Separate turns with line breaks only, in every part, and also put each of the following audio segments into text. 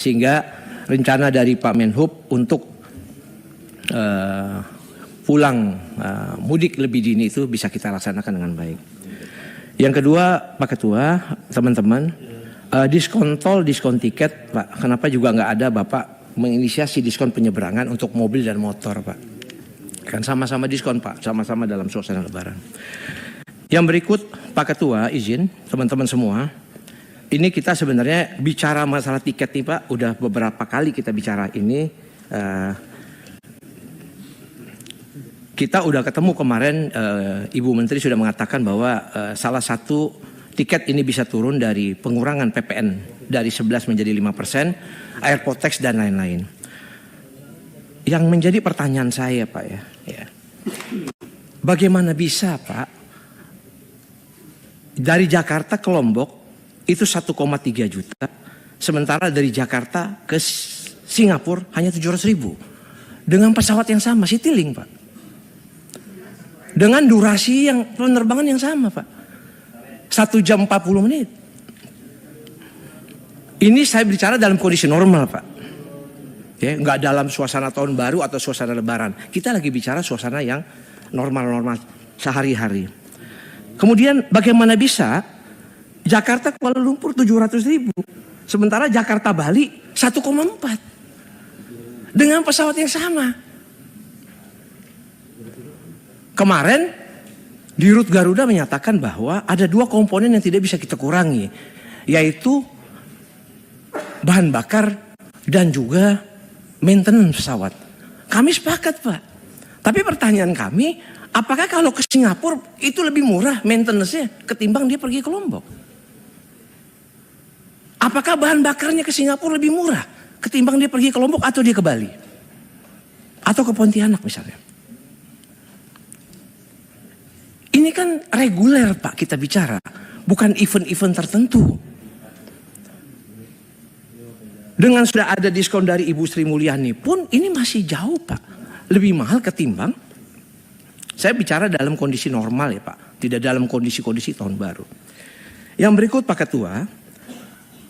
Sehingga rencana dari Pak Menhub untuk pulang mudik lebih dini itu bisa kita laksanakan dengan baik. Yang kedua, Pak Ketua, teman-teman, diskon tol, diskon tiket, Pak. Kenapa juga nggak ada Bapak menginisiasi diskon penyeberangan untuk mobil dan motor, Pak? Kan sama-sama diskon, Pak, sama-sama dalam suasana Lebaran. Yang berikut, Pak Ketua, izin teman-teman semua, ini kita sebenarnya bicara masalah tiket nih, Pak. Udah beberapa kali kita bicara ini. Kita udah ketemu kemarin, Ibu Menteri sudah mengatakan bahwa salah satu tiket ini bisa turun dari pengurangan PPN dari 11 menjadi 5%, airport tax dan lain-lain. Yang menjadi pertanyaan saya, Pak, ya, bagaimana bisa, Pak, dari Jakarta ke Lombok itu 1,3 juta, sementara dari Jakarta ke Singapura hanya 700.000 dengan pesawat yang sama, Citylink, Pak, dengan durasi yang penerbangan yang sama, Pak, 1 jam 40 menit. Ini saya bicara dalam kondisi normal, Pak. Ya, nggak dalam suasana tahun baru atau suasana Lebaran. Kita lagi bicara suasana yang normal-normal sehari-hari. Kemudian bagaimana bisa Jakarta Kuala Lumpur 700.000, sementara Jakarta Bali 1,4 dengan pesawat yang sama. Kemarin di Rut Garuda menyatakan bahwa ada 2 komponen yang tidak bisa kita kurangi, yaitu bahan bakar dan juga maintenance pesawat. Kami sepakat, Pak. Tapi pertanyaan kami, apakah kalau ke Singapura itu lebih murah maintenance-nya ketimbang dia pergi ke Lombok? Apakah bahan bakarnya ke Singapura lebih murah ketimbang dia pergi ke Lombok atau dia ke Bali? Atau ke Pontianak misalnya? Ini kan reguler, Pak, kita bicara. Bukan event-event tertentu. Dengan sudah ada diskon dari Ibu Sri Mulyani pun ini masih jauh, Pak. Lebih mahal ketimbang. Saya bicara dalam kondisi normal ya, Pak. Tidak dalam kondisi-kondisi tahun baru. Yang berikut, Pak Ketua,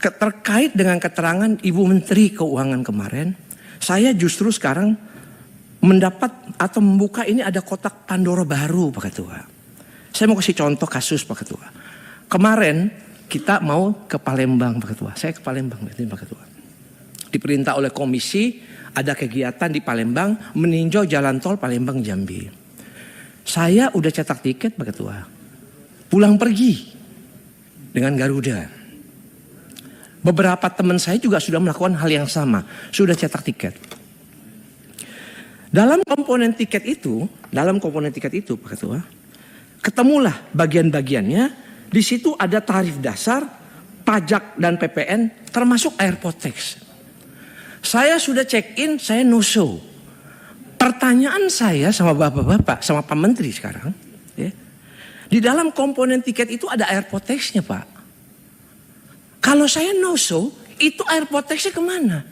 terkait dengan keterangan Ibu Menteri Keuangan kemarin, saya justru sekarang mendapat atau membuka ini ada kotak Pandora baru, Pak Ketua. Saya mau kasih contoh kasus, Pak Ketua. Kemarin kita mau ke Palembang, Pak Ketua. Saya ke Palembang, Pak Ketua. Diperintah oleh komisi ada kegiatan di Palembang meninjau jalan tol Palembang Jambi. Saya udah cetak tiket, Pak Ketua. Pulang pergi dengan Garuda. Beberapa teman saya juga sudah melakukan hal yang sama, sudah cetak tiket. Dalam komponen tiket itu, Pak Ketua, ketemulah bagian-bagiannya. Di situ ada tarif dasar, pajak dan PPN, termasuk airport tax. Saya sudah check in, saya no show. Pertanyaan saya sama bapak-bapak, sama Pak Menteri sekarang, ya, di dalam komponen tiket itu ada airport tax-nya, Pak. Kalau saya no show, itu airport tax-nya kemana?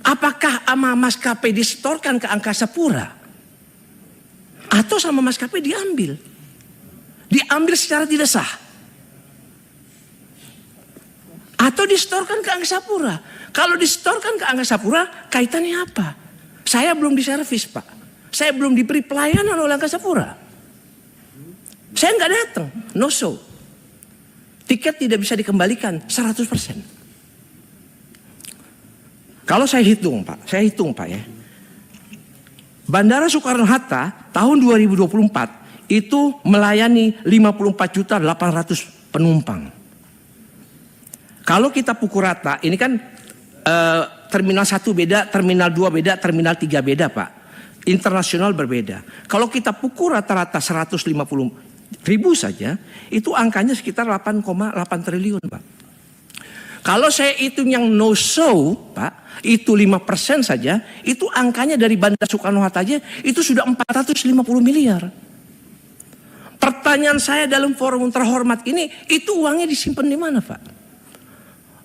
Apakah sama maskapai disetorkan ke Angkasa Pura? Atau sama maskapai diambil? Diambil secara tidak sah? Atau disetorkan ke Angkasa Pura? Kalau disetorkan ke Angkasa Pura, kaitannya apa? Saya belum diservis, Pak. Saya belum diberi pelayanan oleh Angkasa Pura. Saya nggak datang, no show. Tiket tidak bisa dikembalikan 100%. Kalau saya hitung, Pak, ya. Bandara Soekarno-Hatta tahun 2024 itu melayani 54.800.000 penumpang. Kalau kita pukul rata, ini kan terminal 1 beda, terminal 2 beda, terminal 3 beda, Pak. Internasional berbeda. Kalau kita pukul rata-rata 150.000 saja, itu angkanya sekitar 8,8 triliun, Pak. Kalau saya hitung yang no show, Pak, itu 5% saja, itu angkanya dari Bandara Soekarno-Hatta aja, itu sudah 450 miliar. Pertanyaan saya dalam forum terhormat ini, itu uangnya disimpan di mana, Pak?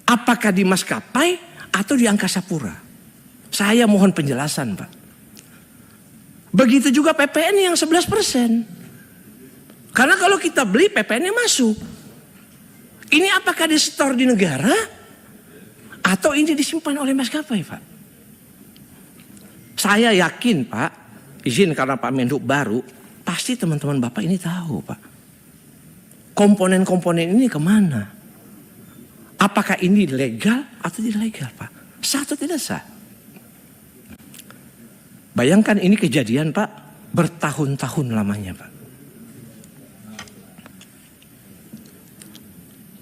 Apakah di maskapai atau di Angkasa Pura? Saya mohon penjelasan, Pak. Begitu juga PPN yang 11%. Karena kalau kita beli PPN-nya masuk. Ini apakah disetor di negara Atau ini disimpan oleh maskapai, Pak? Saya yakin, Pak, izin karena Pak Menhub baru, pasti teman-teman Bapak ini tahu, Pak. Komponen-komponen ini kemana? Apakah ini legal atau tidak legal, Pak? Sah atau tidak sah? Bayangkan ini kejadian, Pak, bertahun-tahun lamanya, Pak.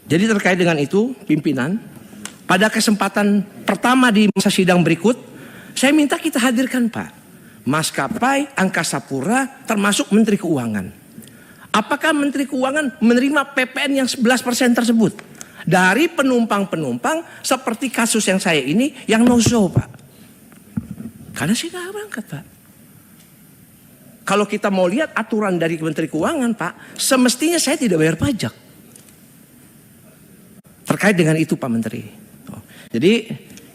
Jadi terkait dengan itu, pimpinan, pada kesempatan pertama di masa sidang berikut, saya minta kita hadirkan, Pak, maskapai, Angkasa Pura, termasuk Menteri Keuangan. Apakah Menteri Keuangan menerima PPN yang 11% tersebut? Dari penumpang-penumpang seperti kasus yang saya ini, yang no-show, Pak. Karena saya nggak berangkat, Pak. Kalau kita mau lihat aturan dari Menteri Keuangan, Pak, semestinya saya tidak bayar pajak. Terkait dengan itu, Pak Menteri. Jadi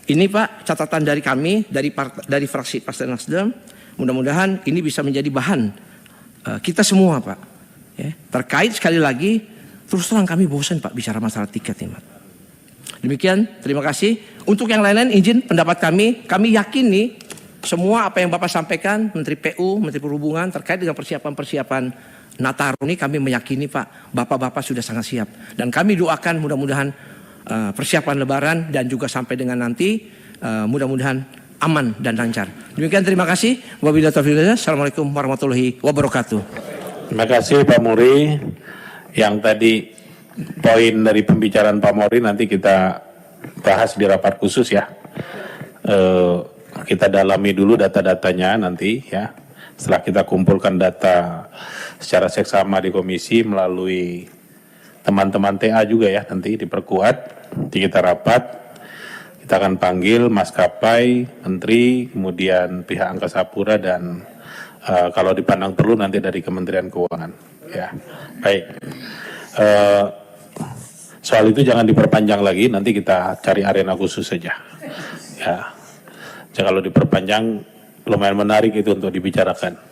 ini, Pak, catatan dari kami, dari fraksi Partai Nasdem. Mudah-mudahan ini bisa menjadi bahan kita semua, Pak. Ya, terkait sekali lagi, terus terang kami bosan, Pak, bicara masalah tiket ini, Pak. Demikian, terima kasih. Untuk yang lain-lain, izin pendapat kami yakin nih, semua apa yang Bapak sampaikan, Menteri PU, Menteri Perhubungan, terkait dengan persiapan-persiapan Nataru ini, kami meyakini, Pak, Bapak-Bapak sudah sangat siap. Dan kami doakan mudah-mudahan persiapan Lebaran dan juga sampai dengan nanti mudah-mudahan aman dan lancar. Demikian, terima kasih. Wabillahi taufiq wal hidayah. Assalamualaikum warahmatullahi wabarakatuh.
Terima kasih Pak Muri. Yang tadi poin dari pembicaraan Pak Muri nanti kita bahas di rapat khusus ya. Kita dalami dulu data-datanya nanti ya. Setelah kita kumpulkan data secara seksama di komisi melalui teman-teman TA juga ya, nanti diperkuat, nanti kita rapat, kita akan panggil maskapai, menteri, kemudian pihak Angkasa Pura dan kalau dipandang perlu nanti dari Kementerian Keuangan. Ya, baik. Soal itu jangan diperpanjang lagi, nanti kita cari arena khusus saja. Ya, kalau diperpanjang lumayan menarik itu untuk dibicarakan.